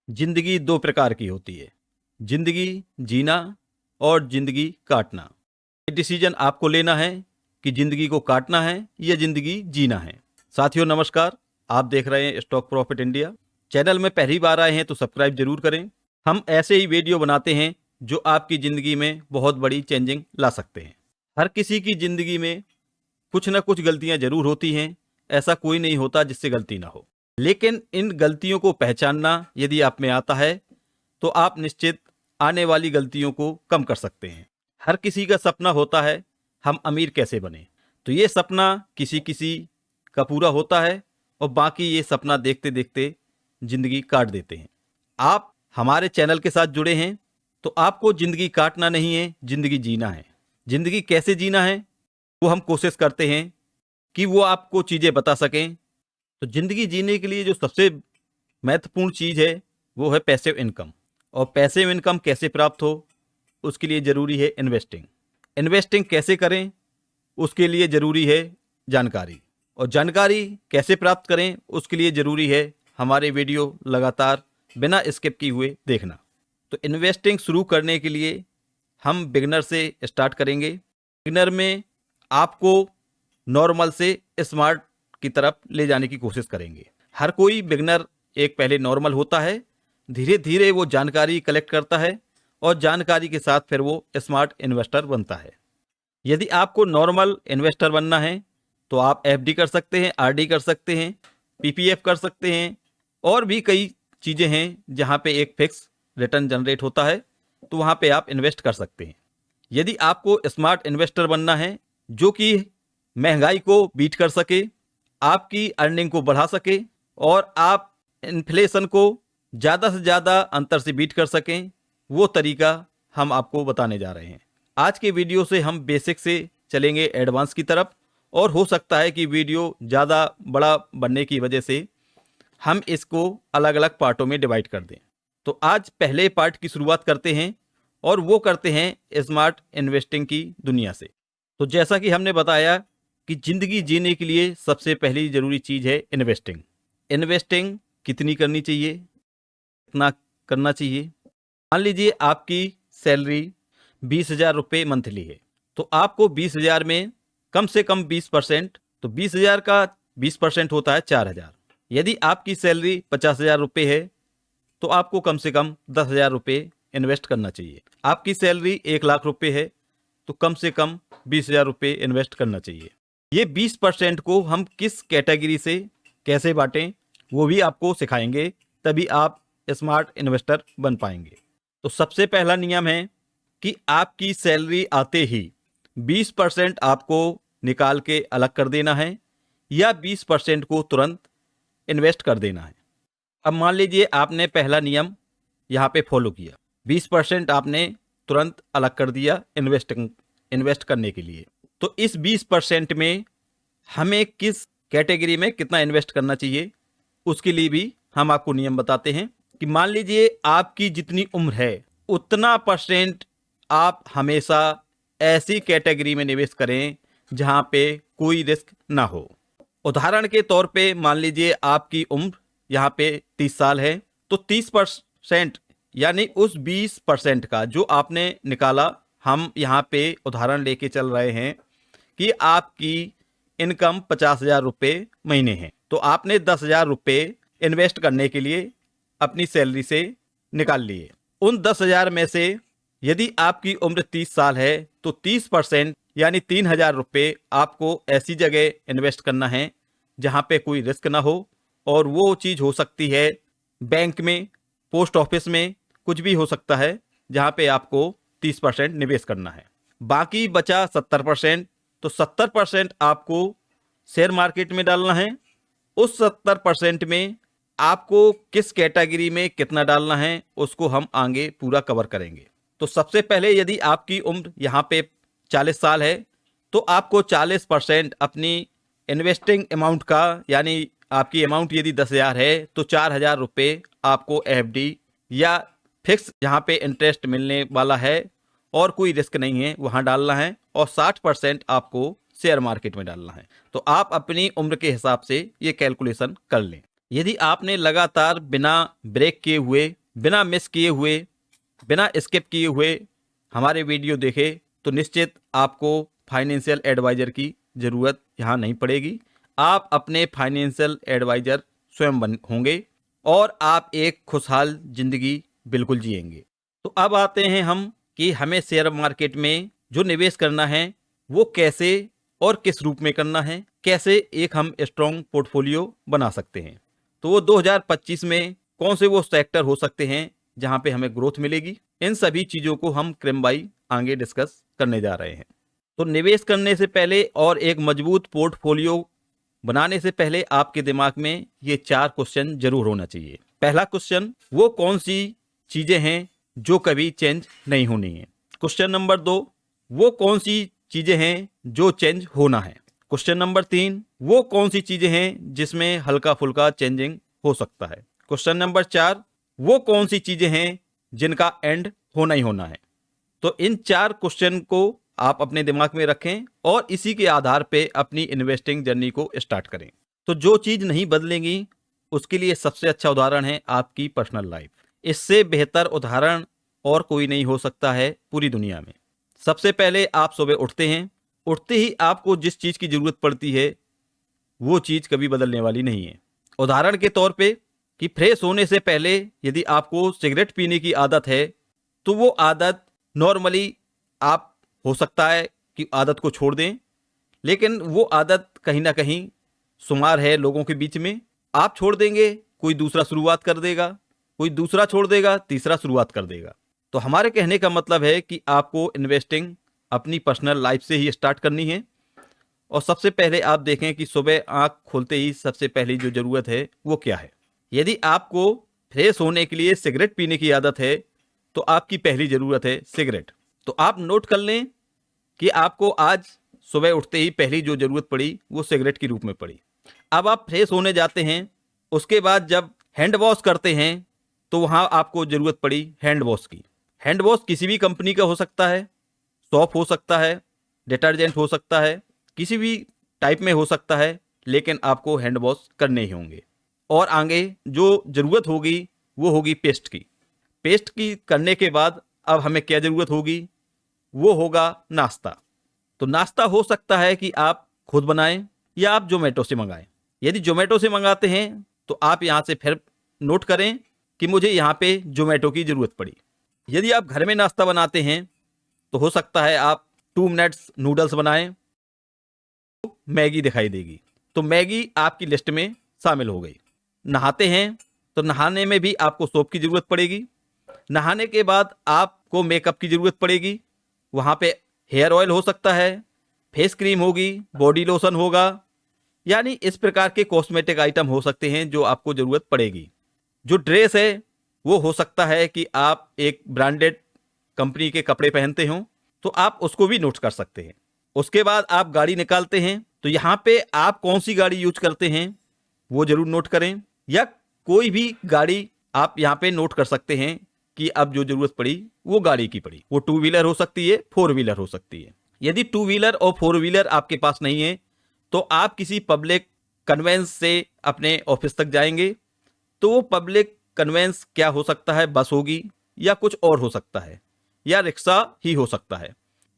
जिंदगी दो प्रकार की होती है, जिंदगी जीना और जिंदगी काटना। ये डिसीजन आपको लेना है कि जिंदगी को काटना है या जिंदगी जीना है। साथियों नमस्कार, आप देख रहे हैं स्टॉक प्रॉफिट इंडिया। चैनल में पहली बार आए हैं तो सब्सक्राइब जरूर करें। हम ऐसे ही वीडियो बनाते हैं जो आपकी जिंदगी में बहुत बड़ी चेंजिंग ला सकते हैं। हर किसी की जिंदगी में कुछ ना कुछ गलतियां जरूर होती हैं, ऐसा कोई नहीं होता जिससे गलती ना हो। लेकिन इन गलतियों को पहचानना यदि आप में आता है तो आप निश्चित आने वाली गलतियों को कम कर सकते हैं। हर किसी का सपना होता है हम अमीर कैसे बने, तो ये सपना किसी किसी का पूरा होता है और बाकी ये सपना देखते देखते जिंदगी काट देते हैं। आप हमारे चैनल के साथ जुड़े हैं तो आपको जिंदगी काटना नहीं है, जिंदगी जीना है। जिंदगी कैसे जीना है वो हम कोशिश करते हैं कि वो आपको चीज़ें बता सकें। तो जिंदगी जीने के लिए जो सबसे महत्वपूर्ण चीज़ है वो है पैसिव इनकम। और पैसिव इनकम कैसे प्राप्त हो उसके लिए ज़रूरी है इन्वेस्टिंग। इन्वेस्टिंग कैसे करें उसके लिए ज़रूरी है जानकारी। और जानकारी कैसे प्राप्त करें उसके लिए ज़रूरी है हमारे वीडियो लगातार बिना स्किप किए हुए देखना। तो इन्वेस्टिंग शुरू करने के लिए हम बिगनर से स्टार्ट करेंगे। बिगनर में आपको नॉर्मल से स्मार्ट की तरफ ले जाने की कोशिश करेंगे। हर कोई बिगनर एक पहले नॉर्मल होता है, धीरे धीरे वो जानकारी कलेक्ट करता है और जानकारी के साथ फिर वो स्मार्ट इन्वेस्टर बनता है। यदि आपको नॉर्मल इन्वेस्टर बनना है तो आप एफडी कर सकते हैं, आरडी कर सकते हैं, पीपीएफ कर सकते हैं और भी कई चीज़ें हैं जहाँ पे एक फिक्स रिटर्न जनरेट होता है, तो वहाँ पे आप इन्वेस्ट कर सकते हैं। यदि आपको स्मार्ट इन्वेस्टर बनना है जो कि महंगाई को बीट कर सके, आपकी अर्निंग को बढ़ा सके और आप इन्फ्लेशन को ज़्यादा से ज़्यादा अंतर से बीट कर सकें, वो तरीका हम आपको बताने जा रहे हैं। आज के वीडियो से हम बेसिक से चलेंगे एडवांस की तरफ और हो सकता है कि वीडियो ज़्यादा बड़ा बनने की वजह से हम इसको अलग अलग पार्टों में डिवाइड कर दें। तो आज पहले पार्ट की शुरुआत करते हैं और वो करते हैं स्मार्ट इन्वेस्टिंग की दुनिया से। तो जैसा कि हमने बताया कि ज़िंदगी जीने के लिए सबसे पहली ज़रूरी चीज़ है इन्वेस्टिंग। इन्वेस्टिंग कितनी करनी चाहिए, कितना करना चाहिए। मान लीजिए आपकी सैलरी 20,000 रुपये मंथली है, तो आपको 20,000 में कम से कम 20%, तो 20,000 का 20% होता है 4,000। यदि आपकी सैलरी 50,000 रुपये है तो आपको कम से कम 10,000 रुपये इन्वेस्ट करना चाहिए। आपकी सैलरी 1,00,000 रुपये है तो कम से कम 20,000 रुपये इन्वेस्ट करना चाहिए। ये 20% को हम किस कैटेगरी से कैसे बांटें वो भी आपको सिखाएंगे, तभी आप स्मार्ट इन्वेस्टर बन पाएंगे। तो सबसे पहला नियम है कि आपकी सैलरी आते ही 20% आपको निकाल के अलग कर देना है या 20% को तुरंत इन्वेस्ट कर देना है। अब मान लीजिए आपने पहला नियम यहाँ पे फॉलो किया, 20% आपने तुरंत अलग कर दिया इन्वेस्ट करने के लिए। तो इस 20% में हमें किस कैटेगरी में कितना इन्वेस्ट करना चाहिए उसके लिए भी हम आपको नियम बताते हैं कि मान लीजिए आपकी जितनी उम्र है उतना परसेंट आप हमेशा ऐसी कैटेगरी में निवेश करें जहां पे कोई रिस्क ना हो। उदाहरण के तौर पे मान लीजिए आपकी उम्र यहाँ पे 30 साल है, तो 30% यानी उस 20% का जो आपने निकाला, हम यहाँ पे उदाहरण लेके चल रहे हैं कि आपकी इनकम 50,000 रुपये महीने है, तो आपने 10,000 रुपये इन्वेस्ट करने के लिए अपनी सैलरी से निकाल लिए। उन 10,000 में से यदि आपकी उम्र 30 साल है तो 30% यानी 3,000 रुपये आपको ऐसी जगह इन्वेस्ट करना है जहाँ पे कोई रिस्क ना हो, और वो चीज़ हो सकती है बैंक में, पोस्ट ऑफिस में, कुछ भी हो सकता है जहाँ पे आपको 30% निवेश करना है। बाकी बचा 70%, तो 70% आपको शेयर मार्केट में डालना है। उस 70% में आपको किस कैटेगरी में कितना डालना है उसको हम आगे पूरा कवर करेंगे। तो सबसे पहले यदि आपकी उम्र यहाँ पे 40 साल है तो आपको 40% अपनी इन्वेस्टिंग अमाउंट का, यानी आपकी अमाउंट यदि 10,000 है तो 4,000 रुपये आपको एफडी या फिक्स जहाँ पे इंटरेस्ट मिलने वाला है और कोई रिस्क नहीं है वहाँ डालना है, और 60% आपको शेयर मार्केट में डालना है। तो आप अपनी उम्र के हिसाब से ये कैलकुलेशन कर लें। यदि आपने लगातार बिना ब्रेक किए हुए, बिना मिस किए हुए, बिना स्किप किए हुए हमारे वीडियो देखे तो निश्चित आपको फाइनेंशियल एडवाइजर की ज़रूरत यहाँ नहीं पड़ेगी। आप अपने फाइनेंशियल एडवाइजर स्वयं बन होंगे और आप एक खुशहाल ज़िंदगी बिल्कुल जिएंगे। तो अब आते हैं हम कि हमें शेयर मार्केट में जो निवेश करना है वो कैसे और किस रूप में करना है, कैसे एक हम स्ट्रॉन्ग पोर्टफोलियो बना सकते हैं। तो वो 2025 में कौन से वो सेक्टर हो सकते हैं जहां पे हमें ग्रोथ मिलेगी, इन सभी चीज़ों को हम क्रम बाई आगे डिस्कस करने जा रहे हैं। तो निवेश करने से पहले और एक मजबूत पोर्टफोलियो बनाने से पहले आपके दिमाग में ये 4 क्वेश्चन जरूर होना चाहिए। पहला क्वेश्चन, वो कौन सी चीज़ें हैं जो कभी चेंज नहीं होनी है। क्वेश्चन नंबर 2, वो कौन सी चीज़ें हैं जो चेंज होना है। क्वेश्चन नंबर 3, वो कौन सी चीज़ें हैं जिसमें हल्का फुल्का चेंजिंग हो सकता है। क्वेश्चन नंबर 4, वो कौन सी चीज़ें हैं जिनका एंड होना ही होना है। तो इन 4 क्वेश्चन को आप अपने दिमाग में रखें और इसी के आधार पे अपनी इन्वेस्टिंग जर्नी को स्टार्ट करें। तो जो चीज़ नहीं बदलेंगी उसके लिए सबसे अच्छा उदाहरण है आपकी पर्सनल लाइफ। इससे बेहतर उदाहरण और कोई नहीं हो सकता है पूरी दुनिया में। सबसे पहले आप सुबह उठते हैं, उठते ही आपको जिस चीज़ की ज़रूरत पड़ती है वो चीज़ कभी बदलने वाली नहीं है। उदाहरण के तौर पे कि फ्रेश होने से पहले यदि आपको सिगरेट पीने की आदत है तो वो आदत नॉर्मली आप हो सकता है कि आदत को छोड़ दें, लेकिन वो आदत कहीं ना कहीं शुमार है लोगों के बीच में। आप छोड़ देंगे, कोई दूसरा शुरुआत कर देगा, कोई दूसरा छोड़ देगा, तीसरा शुरुआत कर देगा। तो हमारे कहने का मतलब है कि आपको इन्वेस्टिंग अपनी पर्सनल लाइफ से ही स्टार्ट करनी है। और सबसे पहले आप देखें कि सुबह आंख खोलते ही सबसे पहली जो ज़रूरत है वो क्या है। यदि आपको फ्रेश होने के लिए सिगरेट पीने की आदत है तो आपकी पहली ज़रूरत है सिगरेट। तो आप नोट कर लें कि आपको आज सुबह उठते ही पहली जो ज़रूरत पड़ी वो सिगरेट के रूप में पड़ी। अब आप फ्रेश होने जाते हैं, उसके बाद जब हैंड वॉश करते हैं तो वहाँ आपको ज़रूरत पड़ी हैंड वॉश की। हैंड वॉश किसी भी कंपनी का हो सकता है, सॉप हो सकता है, डिटर्जेंट हो सकता है, किसी भी टाइप में हो सकता है, लेकिन आपको हैंड वॉश करने ही होंगे। और आगे जो ज़रूरत होगी वो होगी पेस्ट की। पेस्ट की करने के बाद अब हमें क्या ज़रूरत होगी, वो होगा नाश्ता। तो नाश्ता हो सकता है कि आप खुद बनाएं या आप जोमेटो से मंगाएं। यदि जोमेटो से मंगाते हैं तो आप यहाँ से फिर नोट करें कि मुझे यहाँ पे जोमेटो की ज़रूरत पड़ी। यदि आप घर में नाश्ता बनाते हैं तो हो सकता है आप 2 मिनट्स नूडल्स बनाएं, मैगी दिखाई देगी, तो मैगी आपकी लिस्ट में शामिल हो गई। नहाते हैं तो नहाने में भी आपको सोप की ज़रूरत पड़ेगी। नहाने के बाद आपको मेकअप की ज़रूरत पड़ेगी, वहाँ पे हेयर ऑयल हो सकता है, फेस क्रीम होगी, बॉडी लोशन होगा, यानी इस प्रकार के कॉस्मेटिक आइटम हो सकते हैं जो आपको ज़रूरत पड़ेगी। जो ड्रेस है वो हो सकता है कि आप एक ब्रांडेड कंपनी के कपड़े पहनते हो तो आप उसको भी नोट कर सकते हैं। उसके बाद आप गाड़ी निकालते हैं तो यहाँ पे आप कौन सी गाड़ी यूज करते हैं वो ज़रूर नोट करें, या कोई भी गाड़ी आप यहाँ पे नोट कर सकते हैं कि अब जो ज़रूरत पड़ी वो गाड़ी की पड़ी। वो 2 व्हीलर हो सकती है, 4 व्हीलर हो सकती है। यदि 2 व्हीलर और 4 व्हीलर आपके पास नहीं है तो आप किसी पब्लिक कन्वेंस से अपने ऑफिस तक जाएंगे। तो वो पब्लिक कन्वेंस क्या हो सकता है, बस होगी या कुछ और हो सकता है, या रिक्शा ही हो सकता है।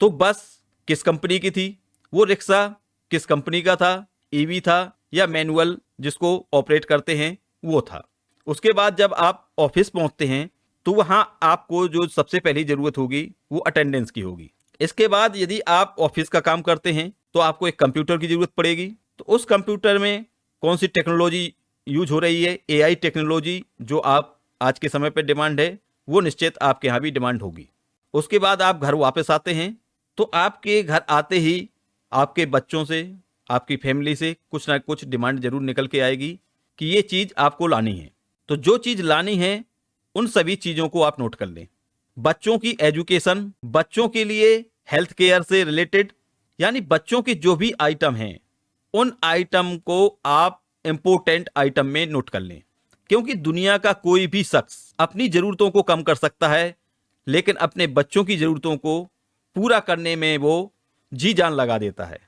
तो बस किस कंपनी की थी, वो रिक्शा किस कंपनी का था, ईवी था या मैनुअल जिसको ऑपरेट करते हैं वो था। उसके बाद जब आप ऑफिस पहुंचते हैं तो वहां आपको जो सबसे पहली ज़रूरत होगी वो अटेंडेंस की होगी। इसके बाद यदि आप ऑफिस का काम करते हैं तो आपको एक कंप्यूटर की ज़रूरत पड़ेगी। तो उस कंप्यूटर में कौन सी टेक्नोलॉजी यूज हो रही है, एआई टेक्नोलॉजी जो आप आज के समय पे डिमांड है, वो निश्चित आपके यहाँ भी डिमांड होगी। उसके बाद आप घर वापस आते हैं तो आपके घर आते ही आपके बच्चों से, आपकी फैमिली से कुछ ना कुछ डिमांड जरूर निकल के आएगी कि ये चीज़ आपको लानी है। तो जो चीज़ लानी है उन सभी चीज़ों को आप नोट कर लें। बच्चों की एजुकेशन, बच्चों के लिए हेल्थ केयर से रिलेटेड, यानी बच्चों के जो भी आइटम हैं उन आइटम को आप इम्पोर्टेंट आइटम में नोट कर लें। क्योंकि दुनिया का कोई भी शख्स अपनी ज़रूरतों को कम कर सकता है, लेकिन अपने बच्चों की ज़रूरतों को पूरा करने में वो जी जान लगा देता है।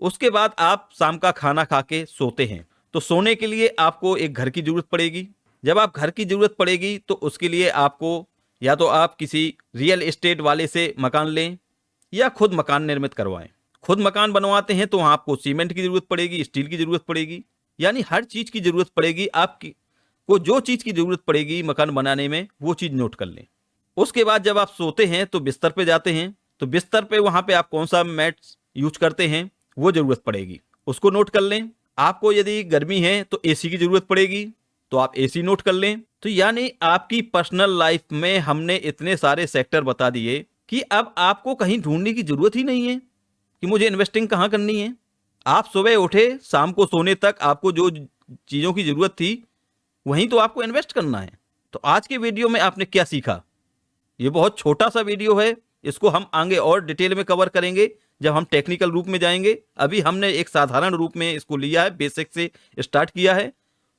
उसके बाद आप शाम का खाना खा के सोते हैं तो सोने के लिए आपको एक घर की जरूरत पड़ेगी। जब आप घर की जरूरत पड़ेगी तो उसके लिए आपको या तो आप किसी रियल एस्टेट वाले से मकान लें या खुद मकान निर्मित करवाएं। खुद मकान बनवाते हैं तो वहां आपको सीमेंट की जरूरत पड़ेगी, स्टील की जरूरत पड़ेगी, यानी हर चीज की जरूरत पड़ेगी। आपकी को जो चीज की जरूरत पड़ेगी मकान बनाने में वो चीज नोट कर लें। उसके बाद जब आप सोते हैं तो बिस्तर पे जाते हैं, तो बिस्तर पे वहां पे आप कौन सा मैट यूज करते हैं वो जरूरत पड़ेगी, उसको नोट कर लें। आपको यदि गर्मी है तो एसी की जरूरत पड़ेगी, तो आप एसी नोट कर लें। तो यानी आपकी पर्सनल लाइफ में हमने इतने सारे सेक्टर बता दिए कि अब आपको कहीं ढूंढने की जरूरत ही नहीं है कि मुझे इन्वेस्टिंग कहाँ करनी है। आप सुबह उठे शाम को सोने तक आपको जो चीजों की जरूरत थी वहीं तो आपको इन्वेस्ट करना है। तो आज के वीडियो में आपने क्या सीखा? ये बहुत छोटा सा वीडियो है, इसको हम आगे और डिटेल में कवर करेंगे जब हम टेक्निकल रूप में जाएंगे। अभी हमने एक साधारण रूप में इसको लिया है, बेसिक से स्टार्ट किया है।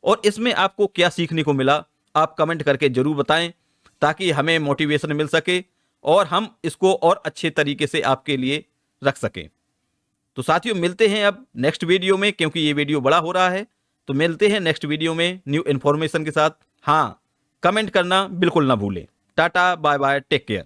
और इसमें आपको क्या सीखने को मिला आप कमेंट करके जरूर बताएं, ताकि हमें मोटिवेशन मिल सके और हम इसको और अच्छे तरीके से आपके लिए रख सकें। तो साथियों मिलते हैं अब नेक्स्ट वीडियो में, क्योंकि ये वीडियो बड़ा हो रहा है। तो मिलते हैं नेक्स्ट वीडियो में न्यू इन्फॉर्मेशन के साथ। हाँ, कमेंट करना बिल्कुल ना भूलें। Tata bye bye, take care.